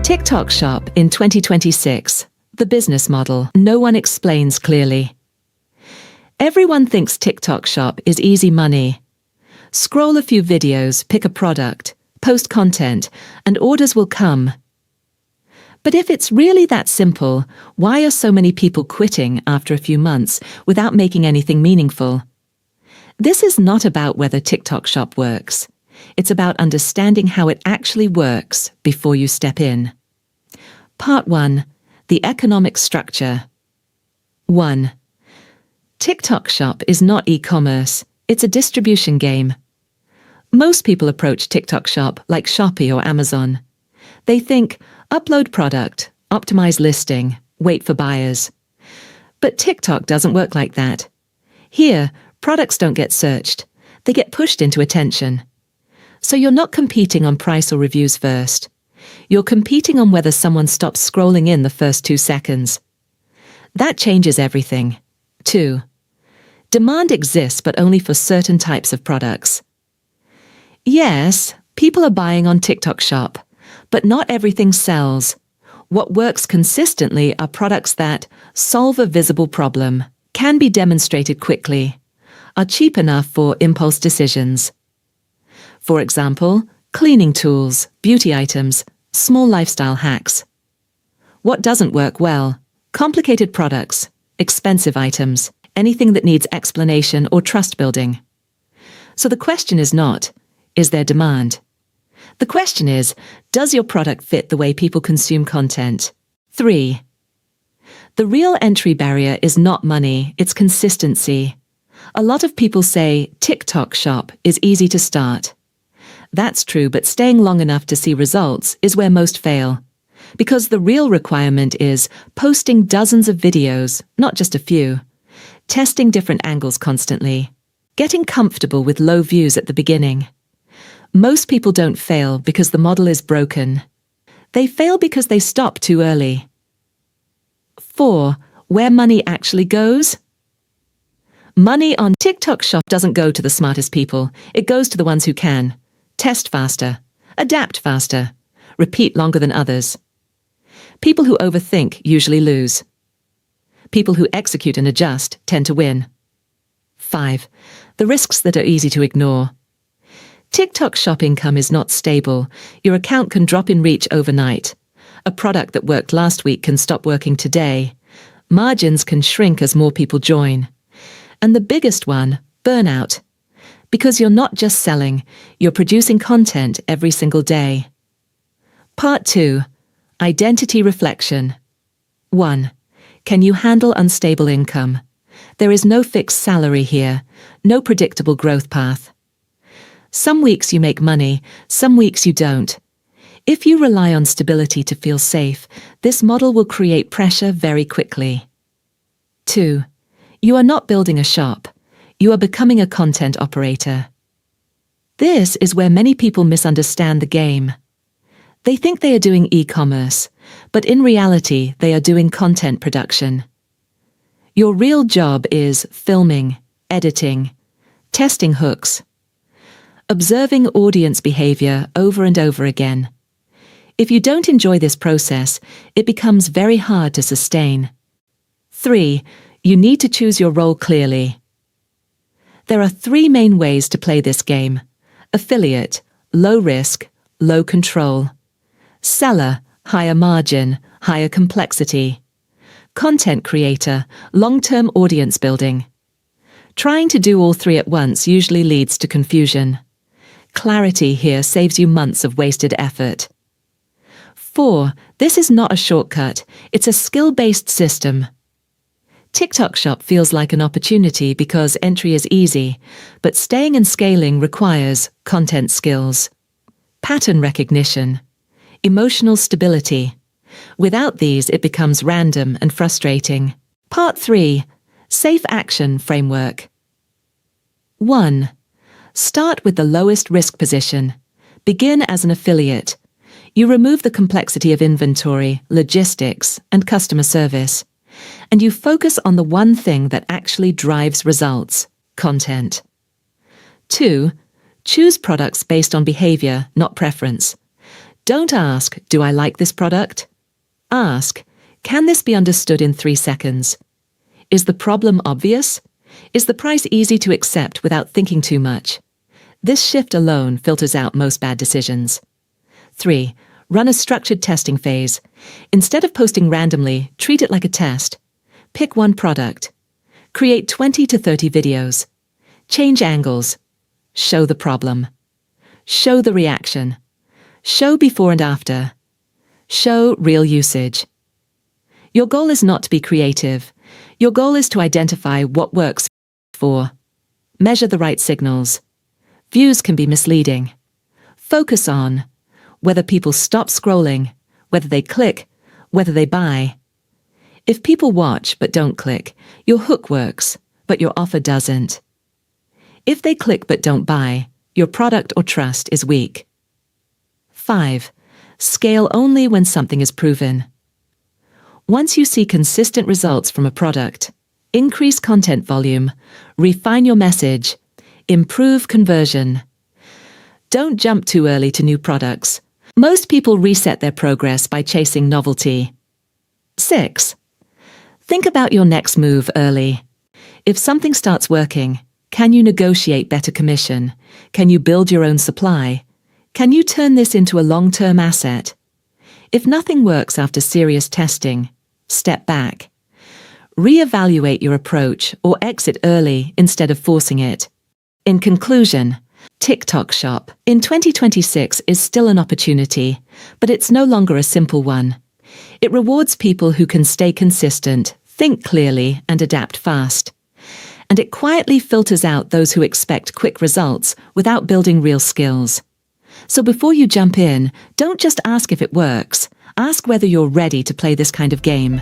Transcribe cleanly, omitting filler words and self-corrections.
TikTok Shop in 2026. The business model no one explains clearly. Everyone thinks TikTok Shop is easy money. Scroll a few videos, pick a product, post content, and orders will come. But if it's really that simple, why are so many people quitting after a few months without making anything meaningful? This is not about whether TikTok Shop works. It's about understanding how it actually works before you step in. Part 1. The economic structure. 1. TikTok Shop is not e-commerce. It's a distribution game. Most people approach TikTok Shop like Shopee or Amazon. They think, upload product, optimize listing, wait for buyers. But TikTok doesn't work like that. Here, products don't get searched. They get pushed into attention. So you're not competing on price or reviews first. You're competing on whether someone stops scrolling in the first 2 seconds. That changes everything. 2. Demand exists, but only for certain types of products. Yes, people are buying on TikTok Shop, but not everything sells. What works consistently are products that solve a visible problem, can be demonstrated quickly, are cheap enough for impulse decisions. For example, cleaning tools, beauty items, small lifestyle hacks. What doesn't work well? Complicated products, expensive items, anything that needs explanation or trust building. So the question is not, is there demand? The question is, does your product fit the way people consume content? 3. The real entry barrier is not money, it's consistency. A lot of people say TikTok Shop is easy to start. That's true, but staying long enough to see results is where most fail. Because the real requirement is posting dozens of videos, not just a few. Testing different angles constantly. Getting comfortable with low views at the beginning. Most people don't fail because the model is broken. They fail because they stop too early. 4. Where money actually goes? Money on TikTok Shop doesn't go to the smartest people. It goes to the ones who can. Test faster, adapt faster, repeat longer than others. People who overthink usually lose. People who execute and adjust tend to win. 5. The risks that are easy to ignore. TikTok Shop income is not stable. Your account can drop in reach overnight. A product that worked last week can stop working today. Margins can shrink as more people join. And the biggest one, burnout. Because you're not just selling, you're producing content every single day. Part 2. Identity reflection. 1. Can you handle unstable income? There is no fixed salary here, no predictable growth path. Some weeks you make money, some weeks you don't. If you rely on stability to feel safe, this model will create pressure very quickly. 2. You are not building a shop. You are becoming a content operator. This is where many people misunderstand the game. They think they are doing e-commerce, but in reality, they are doing content production. Your real job is filming, editing, testing hooks, observing audience behavior over and over again. If you don't enjoy this process, it becomes very hard to sustain. 3. You need to choose your role clearly. There are 3 main ways to play this game. Affiliate, low risk, low control. Seller, higher margin, higher complexity. Content creator, long-term audience building. Trying to do all 3 at once usually leads to confusion. Clarity here saves you months of wasted effort. 4. This is not a shortcut. It's a skill-based system. TikTok Shop feels like an opportunity because entry is easy, but staying and scaling requires content skills, pattern recognition, emotional stability. Without these, it becomes random and frustrating. Part 3. Safe Action Framework. 1. Start with the lowest risk position. Begin as an affiliate. You remove the complexity of inventory, logistics, and customer service. And you focus on the one thing that actually drives results, content. 2. Choose products based on behavior, not preference. Don't ask, do I like this product? Ask, can this be understood in 3 seconds? Is the problem obvious? Is the price easy to accept without thinking too much? This shift alone filters out most bad decisions. 3. Run a structured testing phase. Instead of posting randomly, treat it like a test. Pick one product. Create 20 to 30 videos. Change angles. Show the problem. Show the reaction. Show before and after. Show real usage. Your goal is not to be creative. Your goal is to identify what works for. Measure the right signals. Views can be misleading. Focus on whether people stop scrolling, whether they click, whether they buy. If people watch but don't click, your hook works, but your offer doesn't. If they click but don't buy, your product or trust is weak. 5. Scale only when something is proven. Once you see consistent results from a product, increase content volume, refine your message, improve conversion. Don't jump too early to new products. Most people reset their progress by chasing novelty. 6. Think about your next move early. If something starts working, can you negotiate better commission? Can you build your own supply? Can you turn this into a long-term asset? If nothing works after serious testing, step back. Reevaluate your approach or exit early instead of forcing it. In conclusion, TikTok Shop in 2026 is still an opportunity, but it's no longer a simple one. It rewards people who can stay consistent, think clearly, and adapt fast. And it quietly filters out those who expect quick results without building real skills. So before you jump in, don't just ask if it works. Ask whether you're ready to play this kind of game.